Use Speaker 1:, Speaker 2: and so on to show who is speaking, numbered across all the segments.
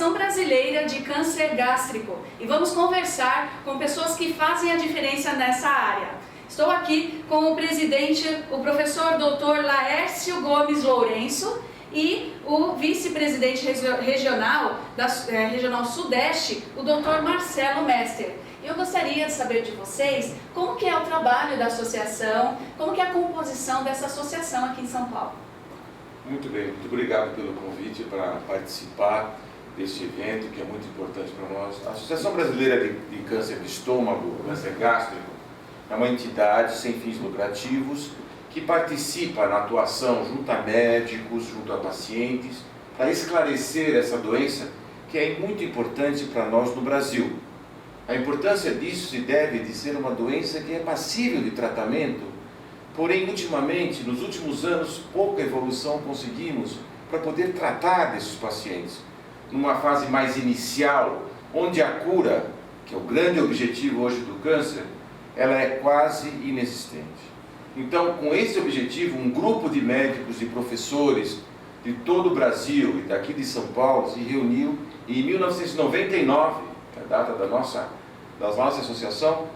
Speaker 1: Associação Brasileira de Câncer Gástrico e vamos conversar com pessoas que fazem a diferença nessa área. Estou aqui com o presidente, o professor Dr. Laércio Gomes Lourenço e o vice-presidente regional da Regional Sudeste, o Dr. Marcelo Mester. Eu gostaria de saber de vocês como que é o trabalho da associação, como que é a composição dessa associação aqui em São Paulo.
Speaker 2: Muito bem, muito obrigado pelo convite para participar deste evento que é muito importante para nós. A Associação Brasileira de Câncer de Estômago, Câncer Gástrico, é uma entidade sem fins lucrativos que participa na atuação junto a médicos, junto a pacientes, para esclarecer essa doença que é muito importante para nós no Brasil. A importância disso se deve de ser uma doença que é passível de tratamento. Porém, ultimamente, nos últimos anos, pouca evolução conseguimos para poder tratar desses pacientes. Numa fase mais inicial, onde a cura, que é o grande objetivo hoje do câncer, ela é quase inexistente. Então, com esse objetivo, um grupo de médicos e professores de todo o Brasil e daqui de São Paulo se reuniu e em 1999, que é a data da nossa associação,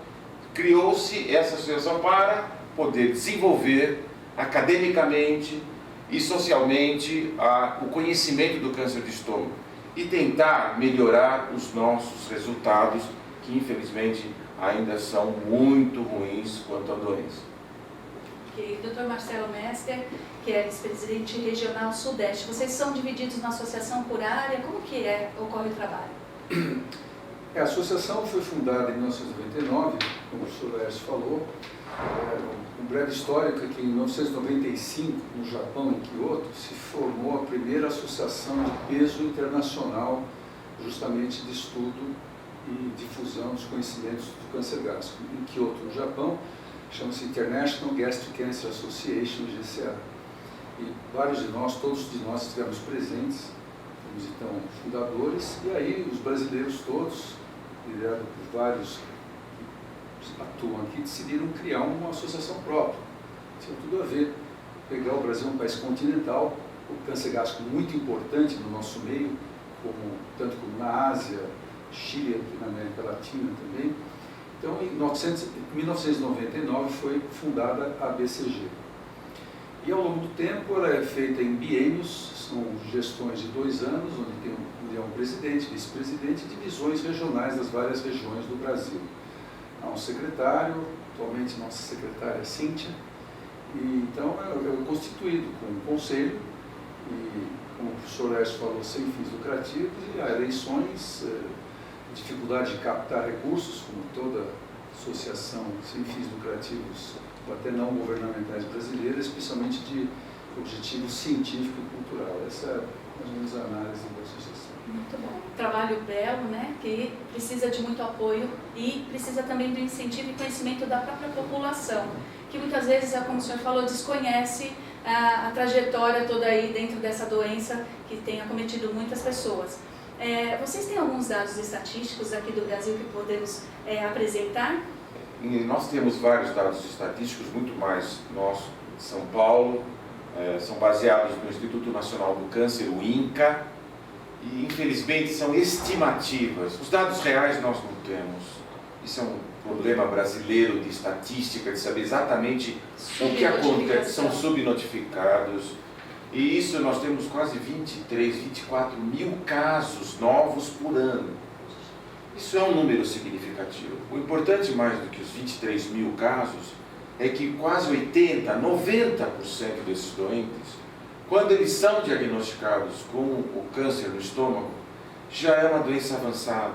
Speaker 2: criou-se essa associação para poder desenvolver academicamente e socialmente o conhecimento do câncer de estômago e tentar melhorar os nossos resultados, que infelizmente ainda são muito ruins quanto à doença.
Speaker 1: Ok, Dr. Marcelo Mester, que é vice-presidente regional Sudeste, vocês são divididos na associação por área, como que ocorre o trabalho?
Speaker 3: A associação foi fundada em 1999, como o professor Laércio falou. Um breve histórico é que em 1995, no Japão, em Kyoto, se formou a primeira associação de peso internacional, justamente de estudo e difusão dos conhecimentos do câncer gástrico. Em Kyoto, no Japão, chama-se International Gastric Cancer Association, GCA. E vários de nós, todos de nós estivemos presentes, fomos então fundadores, e aí os brasileiros todos, liderados por vários que atuam aqui, decidiram criar uma associação própria. Tinha tudo a ver. Pegar o Brasil, um país continental, o câncer gástrico muito importante no nosso meio, tanto como na Ásia, Chile, aqui na América Latina também. Então, em 1999 foi fundada a BCG. E ao longo do tempo ela é feita em biênios, são gestões de 2 anos, onde é um presidente, vice-presidente e divisões regionais das várias regiões do Brasil. Há um secretário, atualmente nossa secretária é Cíntia, e então é constituído com um conselho, e como o professor Laércio falou, sem fins lucrativos, e há eleições, dificuldade de captar recursos, como toda associação sem fins lucrativos, ou até não governamentais brasileiras, especialmente de objetivo científico e cultural. Essa é mais ou menos a análise da associação.
Speaker 1: Muito bom. Trabalho belo, né, que precisa de muito apoio e precisa também do incentivo e conhecimento da própria população, que muitas vezes, como o senhor falou, desconhece a trajetória toda aí dentro dessa doença que tem acometido muitas pessoas. Vocês têm alguns dados estatísticos aqui do Brasil que podemos apresentar?
Speaker 2: Nós temos vários dados estatísticos, muito mais nós de São Paulo, são baseados no Instituto Nacional do Câncer, o INCA, e infelizmente são estimativas. Os dados reais nós não temos. Isso é um problema brasileiro de estatística, de saber exatamente o que acontece, são subnotificados. E isso nós temos quase 23, 24 mil casos novos por ano. Isso é um número significativo. O importante mais do que os 23 mil casos é que quase 80, 90% desses doentes, quando eles são diagnosticados com o câncer no estômago, já é uma doença avançada,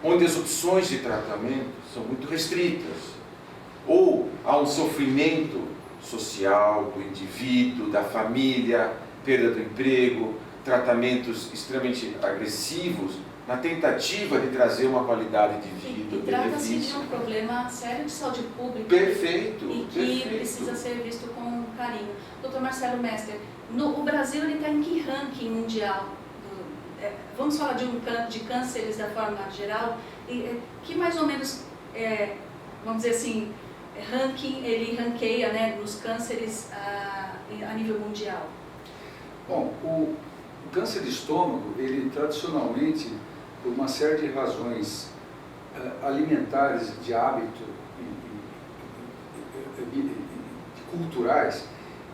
Speaker 2: onde as opções de tratamento são muito restritas. Ou há um sofrimento social do indivíduo, da família, perda do emprego, tratamentos extremamente agressivos, na tentativa de trazer uma qualidade de vida,
Speaker 1: e trata-se de um problema sério de saúde pública.
Speaker 2: Perfeito.
Speaker 1: E que precisa ser visto com carinho. Dr. Marcelo Mester, o Brasil está em que ranking mundial? Vamos falar de cânceres da forma geral, que mais ou menos, vamos dizer assim, ele ranqueia, né, nos cânceres a nível mundial?
Speaker 3: Bom, O câncer de estômago, ele tradicionalmente, por uma série de razões alimentares, de hábito e culturais,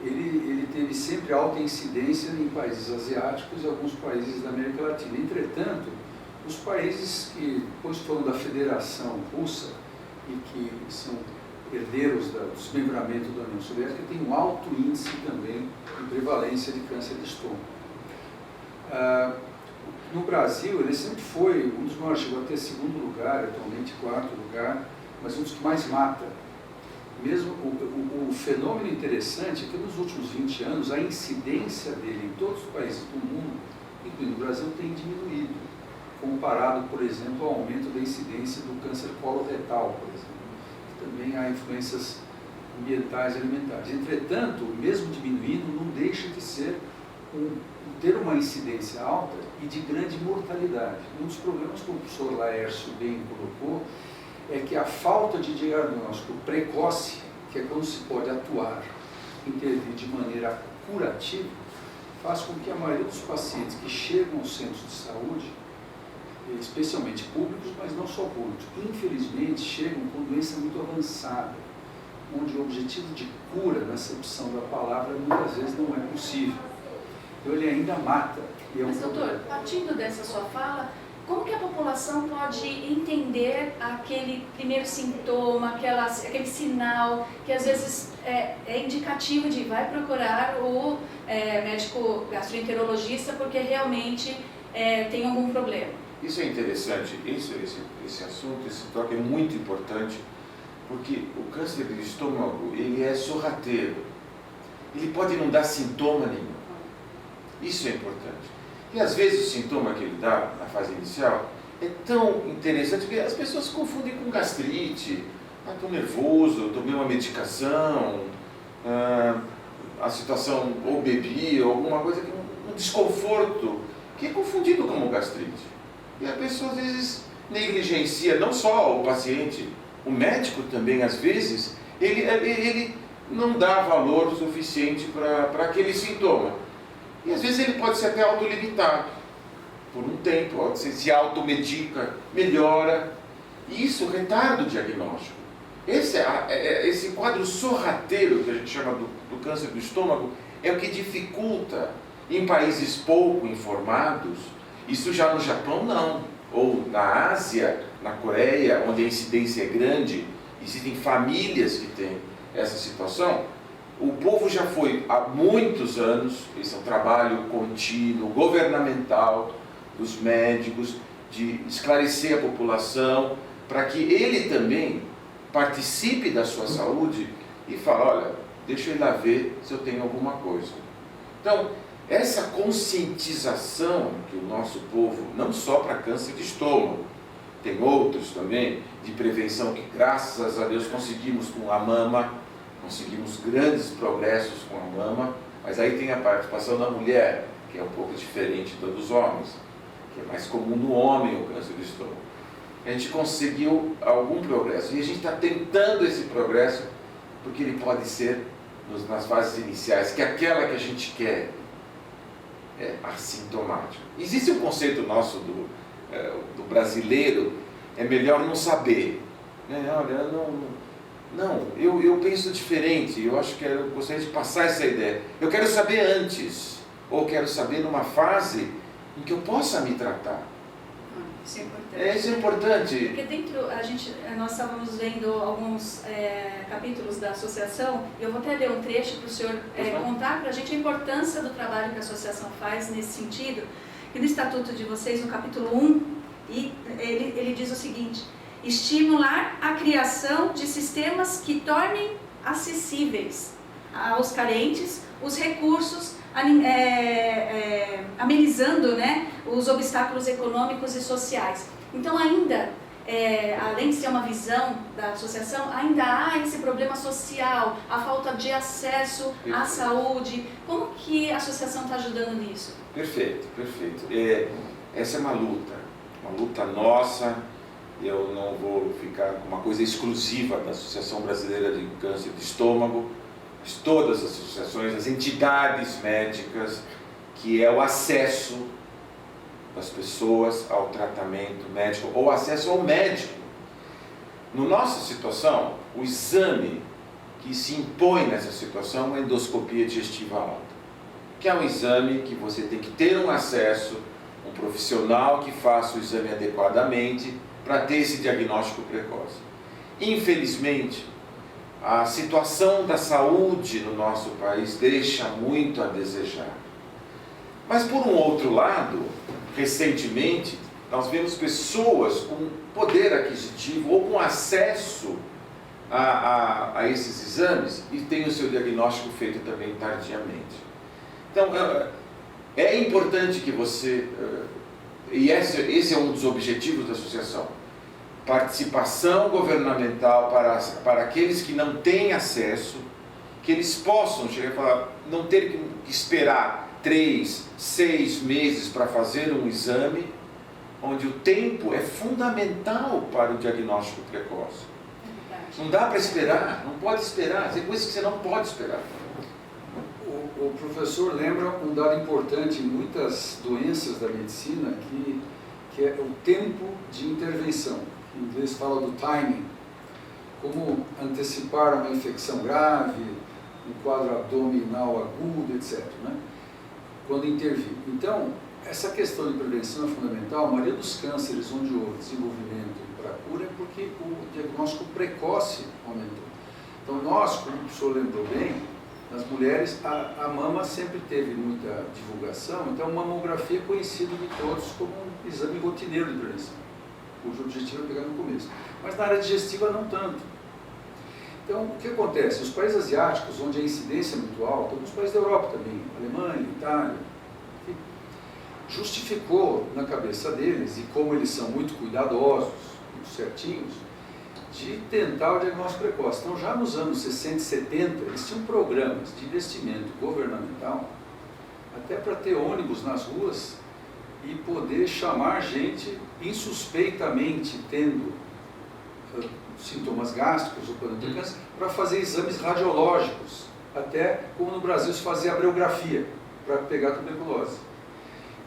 Speaker 3: ele teve sempre alta incidência em países asiáticos e alguns países da América Latina. Entretanto, os países que depois foram da Federação Russa e que são herdeiros do desmembramento da União Soviética têm um alto índice também de prevalência de câncer de estômago. No Brasil, ele sempre foi um dos maiores, chegou a ter segundo lugar, atualmente quarto lugar, mas um dos que mais mata. Mesmo o fenômeno interessante é que nos últimos 20 anos a incidência dele em todos os países do mundo, incluindo o Brasil, tem diminuído, comparado, por exemplo, ao aumento da incidência do câncer coloretal, por exemplo. Também há influências ambientais e alimentares. Entretanto, mesmo diminuindo, não deixa de ser ter uma incidência alta e de grande mortalidade. Um dos problemas que o professor Laércio bem colocou é que a falta de diagnóstico precoce, que é quando se pode atuar, intervir de maneira curativa, faz com que a maioria dos pacientes que chegam aos centros de saúde, especialmente públicos, mas não só públicos, infelizmente chegam com doença muito avançada, onde o objetivo de cura, na acepção da palavra, muitas vezes não é possível. Então ele ainda mata.
Speaker 1: Mas, doutor, partindo dessa sua fala, como que a população pode entender aquele primeiro sintoma, aquele sinal que às vezes é indicativo de vai procurar o médico gastroenterologista porque realmente tem algum problema?
Speaker 2: Isso é interessante, esse assunto, esse toque é muito importante, porque o câncer de estômago, ele é sorrateiro, ele pode não dar sintoma nenhum, isso é importante. E às vezes o sintoma que ele dá na fase inicial é tão interessante que as pessoas confundem com gastrite, estou nervoso, tomei uma medicação, a situação ou bebi, ou alguma coisa, um desconforto, que é confundido como gastrite. E a pessoa às vezes negligencia não só o paciente, o médico também às vezes, ele não dá valor suficiente para aquele sintoma. E às vezes ele pode ser até autolimitado, por um tempo, se automedica, melhora, e isso retarda o diagnóstico. Esse quadro sorrateiro que a gente chama do câncer do estômago é o que dificulta em países pouco informados. Isso já no Japão não, ou na Ásia, na Coreia, onde a incidência é grande, existem famílias que têm essa situação. O povo já foi há muitos anos, esse é um trabalho contínuo, governamental, dos médicos, de esclarecer a população, para que ele também participe da sua saúde e fale, olha, deixa eu ir lá ver se eu tenho alguma coisa. Então, essa conscientização que o nosso povo, não só para câncer de estômago, tem outros também, de prevenção que graças a Deus conseguimos com a mama, conseguimos grandes progressos com a mama, mas aí tem a participação da mulher, que é um pouco diferente da dos homens, que é mais comum no homem o câncer de estômago. A gente conseguiu algum progresso, e a gente está tentando esse progresso, porque ele pode ser nas fases iniciais, que é aquela que a gente quer, assintomático. Existe um conceito nosso do brasileiro, é melhor não saber. Olha, eu penso diferente, eu acho que eu gostaria de passar essa ideia. Eu quero saber antes, ou quero saber numa fase em que eu possa me tratar.
Speaker 1: Isso é importante.
Speaker 2: Isso é importante.
Speaker 1: Porque nós estávamos vendo alguns capítulos da associação, eu vou até ler um trecho para o senhor contar para a gente a importância do trabalho que a associação faz nesse sentido. E no estatuto de vocês, no capítulo 1, ele diz o seguinte: estimular a criação de sistemas que tornem acessíveis aos carentes os recursos, amenizando, os obstáculos econômicos e sociais. Então ainda, além de ser uma visão da associação, ainda há esse problema social, a falta de acesso à saúde. Como que a associação está ajudando nisso?
Speaker 2: Perfeito. Essa é uma luta nossa. Eu não vou ficar com uma coisa exclusiva da Associação Brasileira de Câncer de Estômago. Todas as associações, as entidades médicas, que é o acesso das pessoas ao tratamento médico ou acesso ao médico. Na nossa situação, o exame que se impõe nessa situação é a endoscopia digestiva alta, que é um exame que você tem que ter um acesso, um profissional que faça o exame adequadamente para ter esse diagnóstico precoce. Infelizmente, a situação da saúde no nosso país deixa muito a desejar. Mas por um outro lado, recentemente, nós vemos pessoas com poder aquisitivo ou com acesso a esses exames e tem o seu diagnóstico feito também tardiamente. Então, é importante que você, e esse é um dos objetivos da associação, participação governamental para aqueles que não têm acesso, que eles possam chegar e falar, não ter que esperar 3, 6 meses para fazer um exame, onde o tempo é fundamental para o diagnóstico precoce. Não dá para esperar, não pode esperar, tem coisas que você não pode esperar.
Speaker 3: O professor lembra um dado importante em muitas doenças da medicina, que é o tempo de intervenção. Em inglês fala do timing, como antecipar uma infecção grave, um quadro abdominal agudo, etc., né? Quando intervir. Então, essa questão de prevenção é fundamental. A maioria dos cânceres onde houve desenvolvimento para cura é porque o diagnóstico precoce aumentou. Então, nós, como o professor lembrou bem, nas mulheres, a mama sempre teve muita divulgação, então a mamografia é conhecida de todos como um exame rotineiro de prevenção, cujo objetivo é pegar no começo. Mas na área digestiva não tanto. Então, o que acontece? Os países asiáticos, onde a incidência é muito alta, alguns países da Europa também, Alemanha, Itália, justificou na cabeça deles, e como eles são muito cuidadosos, muito certinhos, de tentar o diagnóstico precoce. Então, já nos anos 60 e 70, eles tinham programas de investimento governamental, até para ter ônibus nas ruas e poder chamar gente insuspeitamente tendo sintomas gástricos ou podendo ter câncer, para fazer exames radiológicos, até como no Brasil se fazia a abreugrafia, para pegar tuberculose.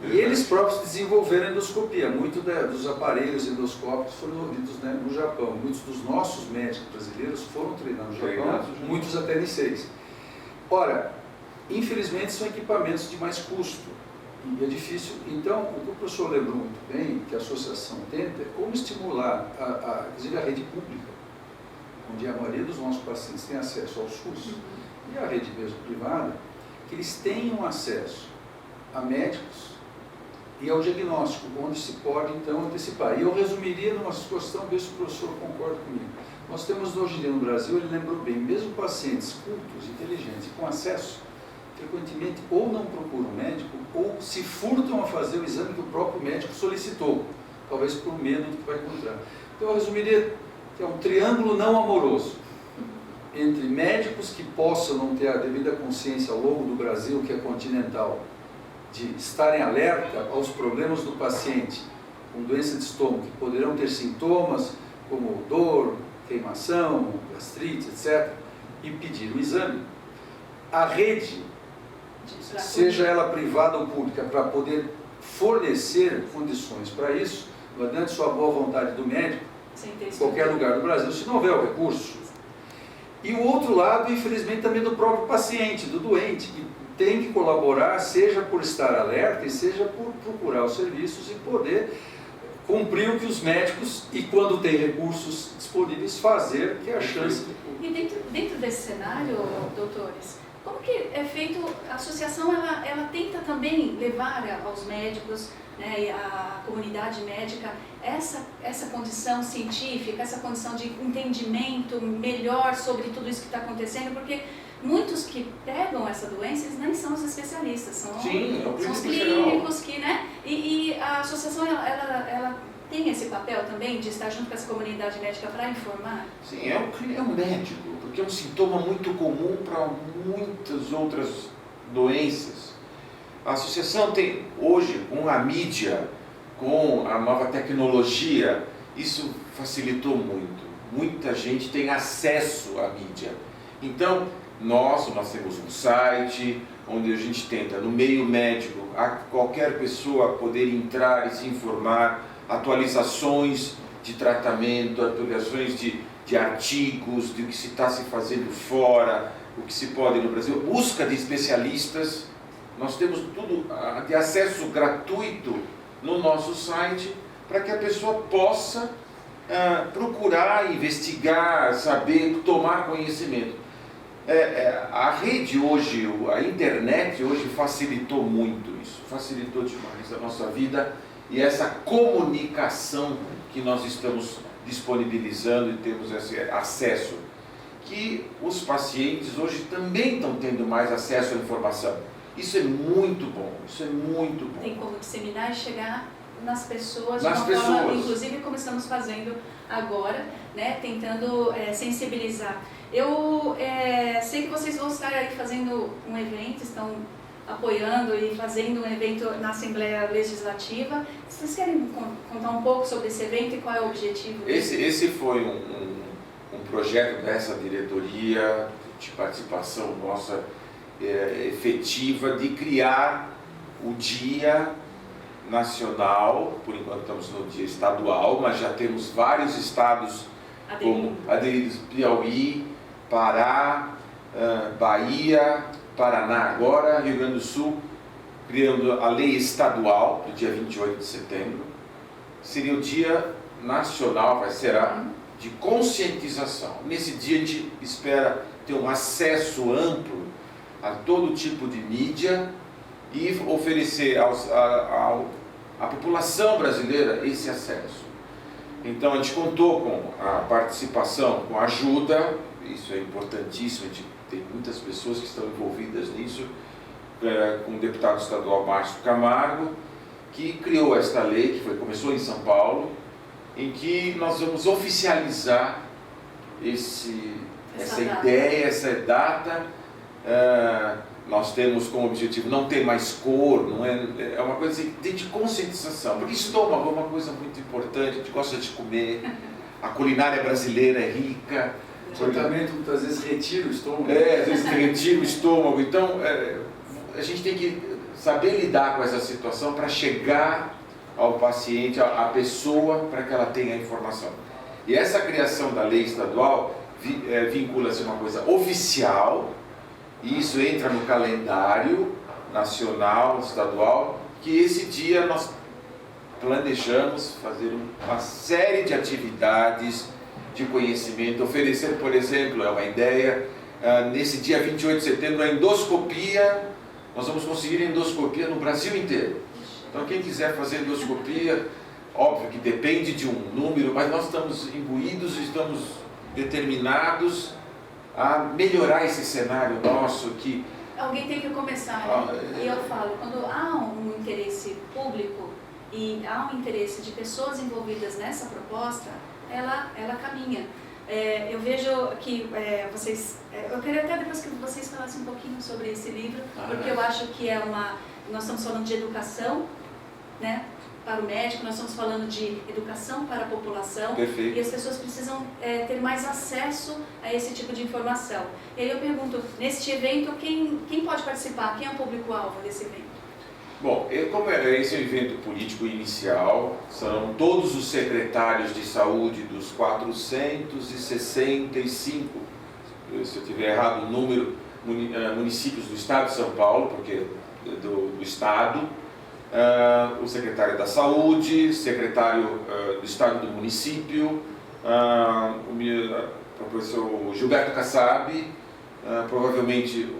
Speaker 3: E eles próprios desenvolveram endoscopia. Muitos dos aparelhos endoscópicos foram desenvolvidos, né, no Japão. Muitos dos nossos médicos brasileiros foram treinados no Japão, muitos até N6. Ora, infelizmente são equipamentos de mais custo e é difícil. Então, o que o professor lembrou muito bem, que a associação tenta, é como estimular, inclusive a rede pública, onde a maioria dos nossos pacientes tem acesso ao SUS, e a rede mesmo privada, que eles tenham acesso a médicos e ao diagnóstico, onde se pode, então, antecipar. E eu resumiria numa situação, ver se o professor concorda comigo. Nós temos hoje em dia no Brasil, ele lembrou bem, mesmo pacientes cultos, inteligentes e com acesso, frequentemente ou não procuram médico, ou se furtam a fazer o exame que o próprio médico solicitou, talvez por medo do que vai encontrar. Então, eu resumiria que é um triângulo não amoroso, entre médicos que possam não ter a devida consciência ao longo do Brasil, que é continental, de estarem alerta aos problemas do paciente com doença de estômago, que poderão ter sintomas como dor, queimação, gastrite, etc., e pedir o exame. A rede, seja ela privada ou pública, para poder fornecer condições para isso, não adianta só a boa vontade do médico, em qualquer lugar do Brasil, se não houver o recurso. E o outro lado, infelizmente, também do próprio paciente, do doente, que tem que colaborar, seja por estar alerta e seja por procurar os serviços e poder cumprir o que os médicos, e quando tem recursos disponíveis, fazer, que é a chance.
Speaker 1: E dentro desse cenário, doutores, como que é feito, a associação ela tenta também levar aos médicos, né, e à comunidade médica essa condição científica, essa condição de entendimento melhor sobre tudo isso que está acontecendo, porque muitos que pegam essa doença, eles nem são os especialistas, são os clínicos que, né? E a associação, ela tem esse papel também de estar junto com essa comunidade médica para informar?
Speaker 2: Sim, é um médico, porque é um sintoma muito comum para muitas outras doenças. A associação tem, hoje, com a mídia, com a nova tecnologia, isso facilitou muito. Muita gente tem acesso à mídia. Então, nós temos um site onde a gente tenta, no meio médico, a qualquer pessoa poder entrar e se informar, atualizações de tratamento, atualizações de artigos, de o que se está se fazendo fora, o que se pode no Brasil, busca de especialistas. Nós temos tudo de acesso gratuito no nosso site para que a pessoa possa procurar, investigar, saber, tomar conhecimento. A rede hoje, a internet hoje facilitou muito isso, facilitou demais a nossa vida e essa comunicação que nós estamos disponibilizando e temos esse acesso, que os pacientes hoje também estão tendo mais acesso à informação. Isso é muito bom, isso é muito bom.
Speaker 1: Tem como disseminar e chegar nas pessoas,
Speaker 2: nas
Speaker 1: de uma forma,
Speaker 2: pessoas.
Speaker 1: inclusive como estamos fazendo agora, né, tentando sensibilizar. Eu sei que vocês vão estar aí fazendo um evento, estão apoiando e fazendo um evento na Assembleia Legislativa. Vocês querem contar um pouco sobre esse evento e qual é o objetivo dele?
Speaker 2: Esse foi um projeto dessa diretoria, de participação nossa efetiva, de criar o Dia Nacional. Por enquanto estamos no dia estadual, mas já temos vários estados como aderidos: Piauí, Pará, Bahia, Paraná agora, Rio Grande do Sul, criando a lei estadual do dia 28 de setembro. Seria o Dia Nacional, será de conscientização. Nesse dia a gente espera ter um acesso amplo a todo tipo de mídia e oferecer à população brasileira esse acesso. Então a gente contou com a participação, com a ajuda, isso é importantíssimo, a gente tem muitas pessoas que estão envolvidas nisso, com o deputado estadual Márcio Camargo, que criou esta lei, que começou em São Paulo, em que nós vamos oficializar essa ideia, essa data. Nós temos como objetivo não ter mais cor, não é uma coisa de conscientização, porque estômago é uma coisa muito importante, a gente gosta de comer, a culinária brasileira é rica.
Speaker 3: O tratamento muitas vezes retira o estômago.
Speaker 2: Às vezes retira o estômago, então a gente tem que saber lidar com essa situação para chegar ao paciente, à pessoa, para que ela tenha a informação. E essa criação da lei estadual vincula-se a uma coisa oficial, e isso entra no calendário nacional, estadual, que esse dia nós planejamos fazer uma série de atividades de conhecimento, oferecer, por exemplo, é uma ideia, nesse dia 28 de setembro, a endoscopia, nós vamos conseguir endoscopia no Brasil inteiro. Então quem quiser fazer endoscopia, óbvio que depende de um número, mas nós estamos imbuídos, estamos determinados a melhorar esse cenário nosso que...
Speaker 1: Alguém tem que começar, né? E eu falo, quando há um interesse público e há um interesse de pessoas envolvidas nessa proposta, ela caminha. Eu vejo que vocês... eu queria até depois que vocês falassem um pouquinho sobre esse livro, porque eu acho que nós estamos falando de educação, né, para o médico, nós estamos falando de educação para a população.
Speaker 2: Perfeito.
Speaker 1: E as pessoas precisam ter mais acesso a esse tipo de informação. E aí eu pergunto, neste evento, quem pode participar? Quem é o público-alvo desse evento?
Speaker 2: Bom, como esse é um evento político inicial, são todos os secretários de saúde dos 465, se eu tiver errado o número, municípios do estado de São Paulo, porque do estado, o secretário da saúde, secretário do estado do município, o professor Gilberto Kassab, provavelmente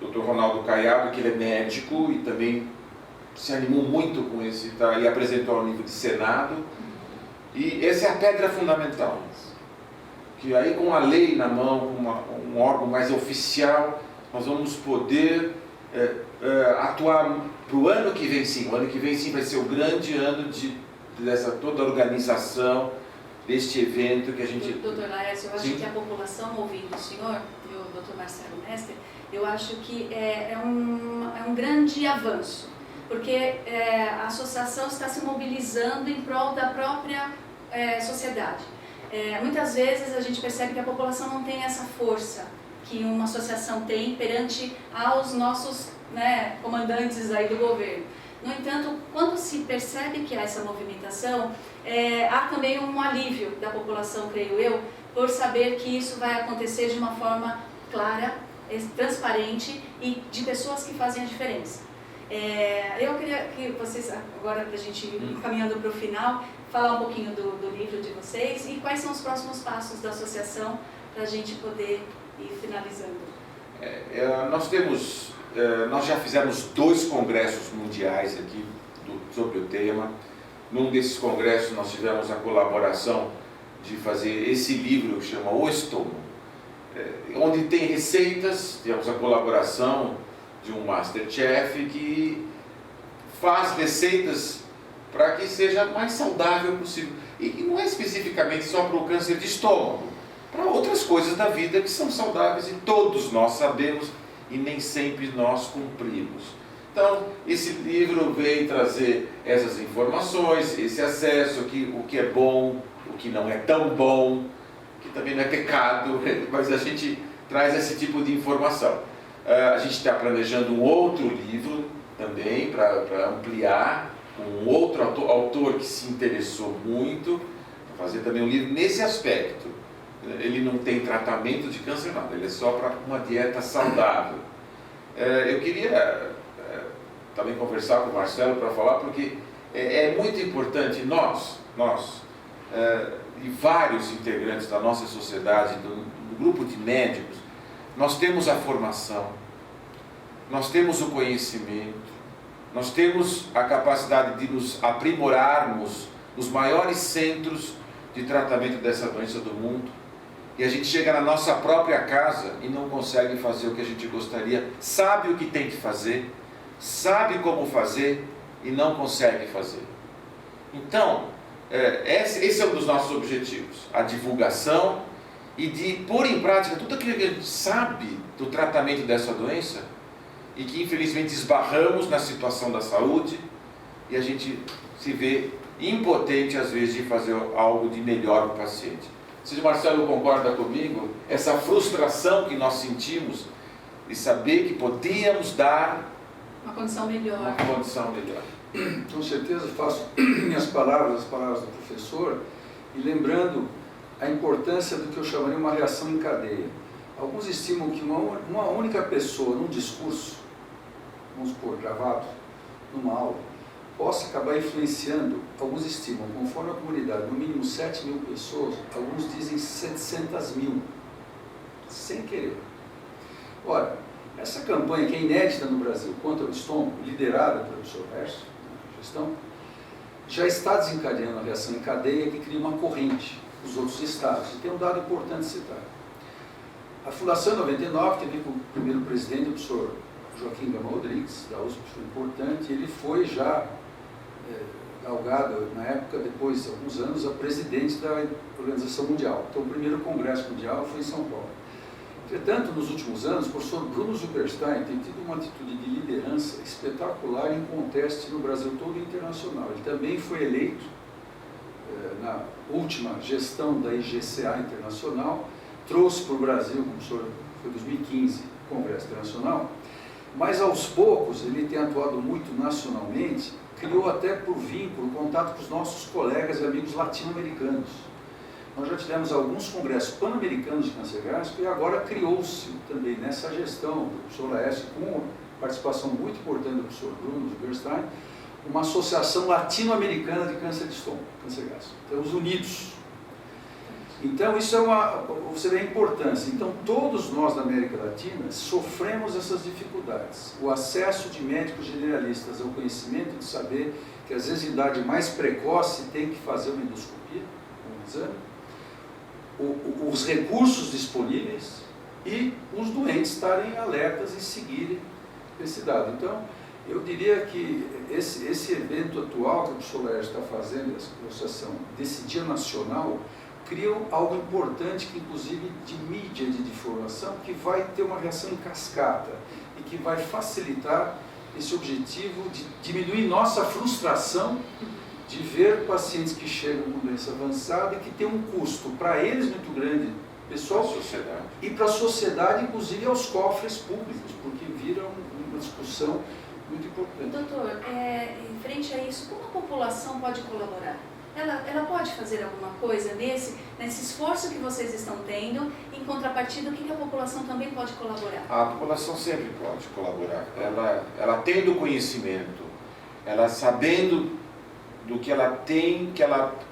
Speaker 2: o Dr. Ronaldo Caiado, que ele é médico e também se animou muito com esse, e apresentou ao nível de Senado. E essa é a pedra fundamental, que aí com a lei na mão, com um órgão mais oficial, nós vamos poder atuar para o ano que vem sim. O ano que vem sim vai ser o grande ano dessa toda a organização deste evento que a gente...
Speaker 1: Doutor Laércio, eu acho que a população ouvindo o senhor e o doutor Marcelo Mestre, eu acho que é um grande avanço, porque a associação está se mobilizando em prol da própria sociedade. Muitas vezes a gente percebe que a população não tem essa força que uma associação tem perante aos nossos, né, comandantes aí do governo. No entanto, quando se percebe que há essa movimentação, há também um alívio da população, creio eu, por saber que isso vai acontecer de uma forma clara, transparente e de pessoas que fazem a diferença. Eu queria que vocês, agora para a gente ir caminhando para o final, falar um pouquinho do livro de vocês e quais são os próximos passos da associação para a gente poder ir finalizando.
Speaker 2: Nós já fizemos 2 congressos mundiais aqui sobre o tema. Num desses congressos nós tivemos a colaboração de fazer esse livro que chama O Estômago, onde tem receitas. Tivemos a colaboração de um Masterchef que faz receitas para que seja mais saudável possível. E não é especificamente só para o câncer de estômago, para outras coisas da vida que são saudáveis e todos nós sabemos e nem sempre nós cumprimos. Então, esse livro veio trazer essas informações, esse acesso, o que é bom, o que não é tão bom, que também não é pecado, mas a gente traz esse tipo de informação. A gente está planejando um outro livro também para ampliar, um outro autor que se interessou muito, para fazer também um livro nesse aspecto. Ele não tem tratamento de câncer, nada, ele é só para uma dieta saudável. Eu queria também conversar com o Marcelo para falar, porque é muito importante nós e vários integrantes da nossa sociedade, do grupo de médicos, nós temos a formação, nós temos o conhecimento, nós temos a capacidade de nos aprimorarmos nos maiores centros de tratamento dessa doença do mundo, e a gente chega na nossa própria casa e não consegue fazer o que a gente gostaria, sabe o que tem que fazer, sabe como fazer e não consegue fazer. Então, esse é um dos nossos objetivos, a divulgação e de pôr em prática tudo aquilo que a gente sabe do tratamento dessa doença e que infelizmente esbarramos na situação da saúde e a gente se vê impotente às vezes de fazer algo de melhor para o paciente. Se o Marcelo concorda comigo, essa frustração que nós sentimos de saber que podíamos dar
Speaker 1: uma condição melhor.
Speaker 3: Com certeza faço minhas palavras, as palavras do professor, e lembrando a importância do que eu chamaria uma reação em cadeia. Alguns estimam que uma única pessoa num discurso, vamos supor, gravado, numa aula, possa acabar influenciando, alguns estimam, conforme a comunidade, no mínimo 7.000 pessoas, alguns dizem 700.000, sem querer. Ora, essa campanha que é inédita no Brasil contra o estômago, liderada pelo professor Hércio, na gestão, já está desencadeando a reação em cadeia que cria uma corrente nos outros estados. E tem um dado importante citar. A Fundação 99 teve como primeiro presidente o professor Joaquim Gama Rodrigues, da USP, foi importante, ele foi já galgado, na época, depois de alguns anos, a presidente da Organização Mundial. Então, o primeiro congresso mundial foi em São Paulo. Entretanto, nos últimos anos, o professor Bruno Zuckerstein tem tido uma atitude de liderança espetacular em contexto no Brasil todo e internacional. Ele também foi eleito, na última gestão da IGCA Internacional, trouxe para o Brasil, como o professor, foi em 2015, Congresso Internacional, mas aos poucos ele tem atuado muito nacionalmente, criou até por vínculo, contato com os nossos colegas e amigos latino-americanos. Nós já tivemos alguns congressos pan-americanos de câncer gástrico e agora criou-se também nessa gestão do professor Laércio, com participação muito importante do professor Bruno Zuckerstein, uma associação latino-americana de câncer de estômago, câncer gástrico. Estamos unidos. Então, isso você vê a importância. Então, todos nós da América Latina sofremos essas dificuldades. O acesso de médicos generalistas ao conhecimento de saber que, às vezes, em idade mais precoce, tem que fazer uma endoscopia, um exame, os recursos disponíveis e os doentes estarem alertas e seguirem esse dado. Então, eu diria que esse evento atual que o professor Laércio está fazendo, essa associação desse Dia Nacional, cria algo importante, que inclusive de mídia de informação, que vai ter uma reação em cascata e que vai facilitar esse objetivo de diminuir nossa frustração de ver pacientes que chegam com doença avançada e que tem um custo para eles muito grande pessoal
Speaker 2: sociedade.
Speaker 3: E para a sociedade, inclusive aos cofres públicos, porque vira uma discussão muito importante.
Speaker 1: Doutor, em frente a isso, como a população pode colaborar? Ela pode fazer alguma coisa nesse esforço que vocês estão tendo, em contrapartida, o que a população também pode colaborar?
Speaker 2: A população sempre pode colaborar. Ela tendo conhecimento, ela sabendo do que ela tem,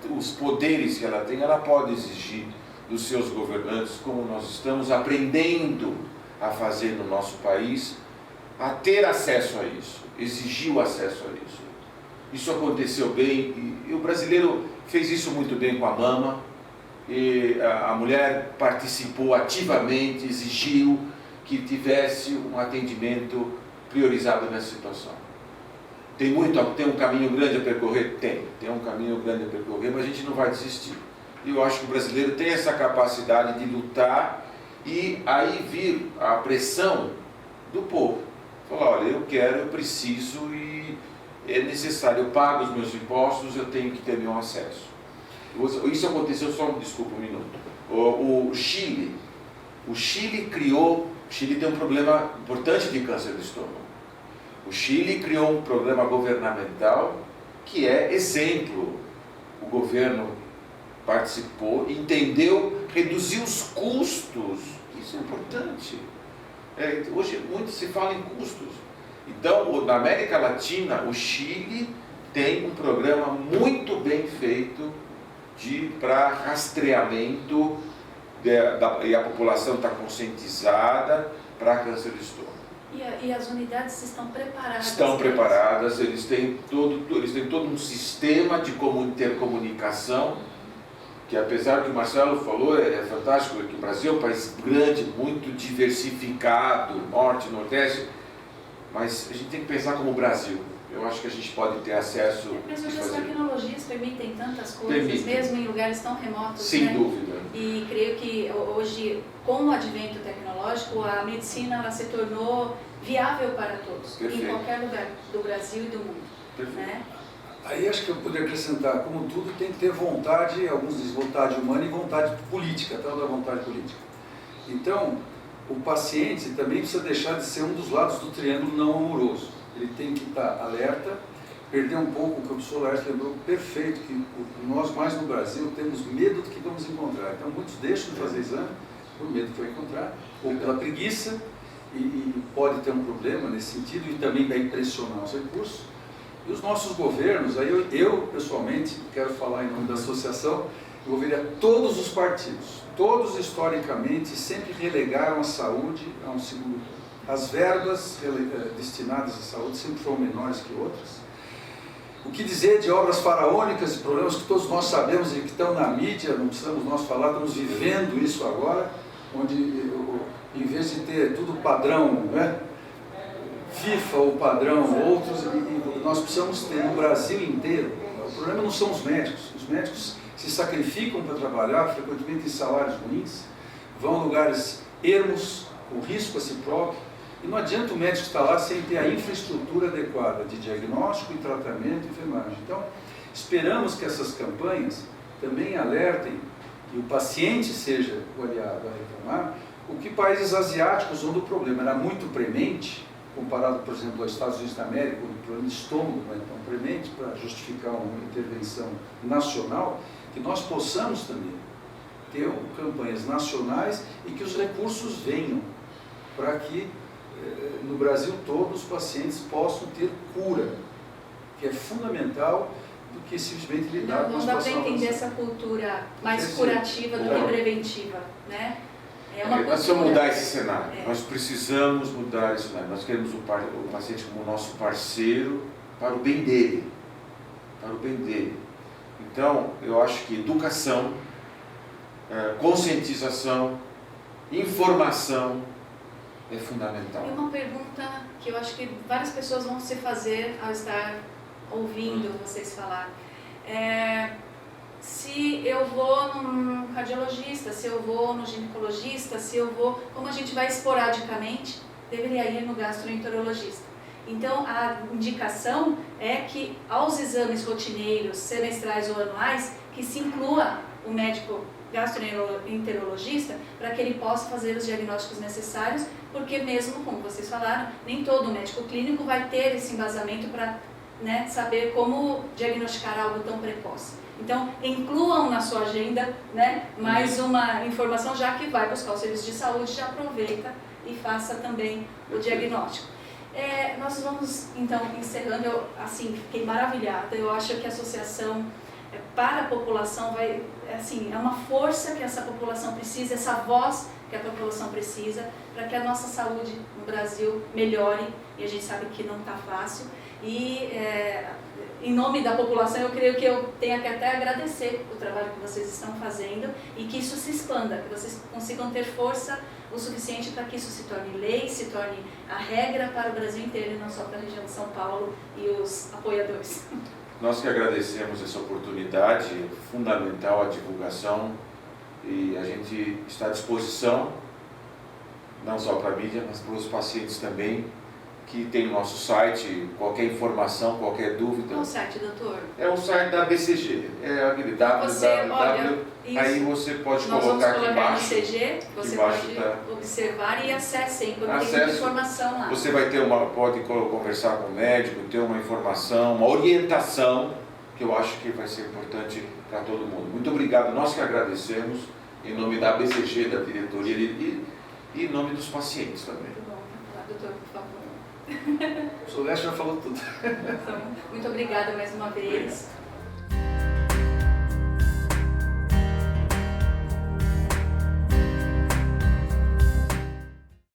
Speaker 2: os poderes que ela tem, ela pode exigir dos seus governantes, como nós estamos aprendendo a fazer no nosso país, a ter acesso a isso, exigir o acesso a isso. Isso aconteceu bem e o brasileiro fez isso muito bem com a mama, e a mulher participou ativamente, exigiu que tivesse um atendimento priorizado nessa situação. Tem um caminho grande a percorrer? Tem um caminho grande a percorrer, mas a gente não vai desistir. E eu acho que o brasileiro tem essa capacidade de lutar e aí vir a pressão do povo. Falar, olha, eu quero, eu preciso e é necessário, eu pago os meus impostos, eu tenho que ter meu acesso. Isso aconteceu, desculpa um minuto. O Chile tem um problema importante de câncer de estômago. O Chile criou um programa governamental que é exemplo. O governo participou, entendeu, reduziu os custos. Isso é importante. Hoje muito se fala em custos. Então, na América Latina, o Chile tem um programa muito bem feito para rastreamento e a população está conscientizada para câncer de estômago.
Speaker 1: E as unidades estão preparadas?
Speaker 2: Estão preparadas, eles têm todo um sistema de intercomunicação, que apesar do que o Marcelo falou, é fantástico, que o Brasil é um país grande, muito diversificado, norte, nordeste, mas a gente tem que pensar como o Brasil. Eu acho que a gente pode ter acesso...
Speaker 1: Mas hoje as tecnologias permitem tantas coisas, mesmo em lugares tão remotos,
Speaker 2: sem
Speaker 1: né?
Speaker 2: dúvida.
Speaker 1: E creio que hoje, com o advento tecnológico, a medicina ela se tornou viável para todos,
Speaker 2: Perfeito.
Speaker 1: em qualquer lugar do Brasil e do mundo.
Speaker 2: Perfeito.
Speaker 1: Né?
Speaker 3: Aí acho que eu poderia acrescentar, como tudo, tem que ter vontade, alguns dizem vontade humana e vontade política, tal da vontade política. Então, o paciente também precisa deixar de ser um dos lados do triângulo não amoroso. Ele tem que estar alerta, perder um pouco o que o professor Laércio lembrou perfeito, que nós mais no Brasil temos medo do que vamos encontrar. Então muitos deixam de fazer exame por medo que vai encontrar, ou pela preguiça, e pode ter um problema nesse sentido, e também vai impressionar os recursos. E os nossos governos, aí eu pessoalmente quero falar em nome da associação, eu ouviria todos os partidos, todos historicamente sempre relegaram a saúde a um segundo plano. As verbas destinadas à saúde sempre foram menores que outras. O que dizer de obras faraônicas e problemas que todos nós sabemos e que estão na mídia, não precisamos nós falar, estamos vivendo isso agora, onde em vez de ter tudo padrão, né? FIFA ou padrão, outros, e nós precisamos ter no Brasil inteiro. O problema não são os médicos se sacrificam para trabalhar, frequentemente em salários ruins, vão a lugares ermos, com risco a si próprio, e não adianta o médico estar lá sem ter a infraestrutura adequada de diagnóstico e tratamento e enfermagem. Então, esperamos que essas campanhas também alertem que o paciente seja o aliado a reclamar, o que países asiáticos, onde o problema era muito premente, comparado, por exemplo, aos Estados Unidos da América, onde o problema de estômago não é tão premente para justificar uma intervenção nacional, que nós possamos também ter campanhas nacionais e que os recursos venham para que no Brasil todo os pacientes possam ter cura, que é fundamental do que simplesmente lidar com a situação.
Speaker 1: Não dá para entender essa cultura mais curativa do que preventiva, né? É uma
Speaker 2: nós precisamos mudar esse cenário, nós precisamos mudar esse cenário, nós queremos o paciente como nosso parceiro para o bem dele, Então, eu acho que educação, conscientização, informação é fundamental.
Speaker 1: E uma pergunta que eu acho que várias pessoas vão se fazer ao estar ouvindo vocês falar. Se eu vou num cardiologista, se eu vou no ginecologista, como a gente vai esporadicamente, deveria ir no gastroenterologista. Então, a indicação é que aos exames rotineiros, semestrais ou anuais, que se inclua o médico gastroenterologista para que ele possa fazer os diagnósticos necessários, porque mesmo, como vocês falaram, nem todo médico clínico vai ter esse embasamento para, né, saber como diagnosticar algo tão precoce. Então, incluam na sua agenda, né, mais uma informação, já que vai buscar o serviço de saúde, já aproveita e faça também o diagnóstico. Nós vamos, então, encerrando. Eu, assim, fiquei maravilhada. Eu acho que a associação para a população é uma força que essa população precisa, essa voz que a população precisa, para que a nossa saúde no Brasil melhore, e a gente sabe que não está fácil. E, em nome da população, eu creio que eu tenho que até agradecer o trabalho que vocês estão fazendo e que isso se expanda, que vocês consigam ter força o suficiente para que isso se torne lei, se torne a regra para o Brasil inteiro e não só para a região de São Paulo e os apoiadores.
Speaker 2: Nós que agradecemos essa oportunidade, fundamental a divulgação, e a gente está à disposição, não só para a mídia, mas para os pacientes também, que tem o nosso site, qualquer informação, qualquer dúvida.
Speaker 1: Qual o site, doutor?
Speaker 2: É o site da BCG, é aquele www, aí você pode colocar aqui embaixo.
Speaker 1: No CG, você pode observar e acessem, porque tem informação lá.
Speaker 2: Você vai ter pode conversar com o médico, ter uma informação, uma orientação, que eu acho que vai ser importante para todo mundo. Muito obrigado, nós que agradecemos, em nome da BCG, da diretoria e em nome dos pacientes também.
Speaker 1: Muito bom, doutor, por favor.
Speaker 3: O Soler já falou tudo.
Speaker 1: Então, muito obrigada mais uma vez.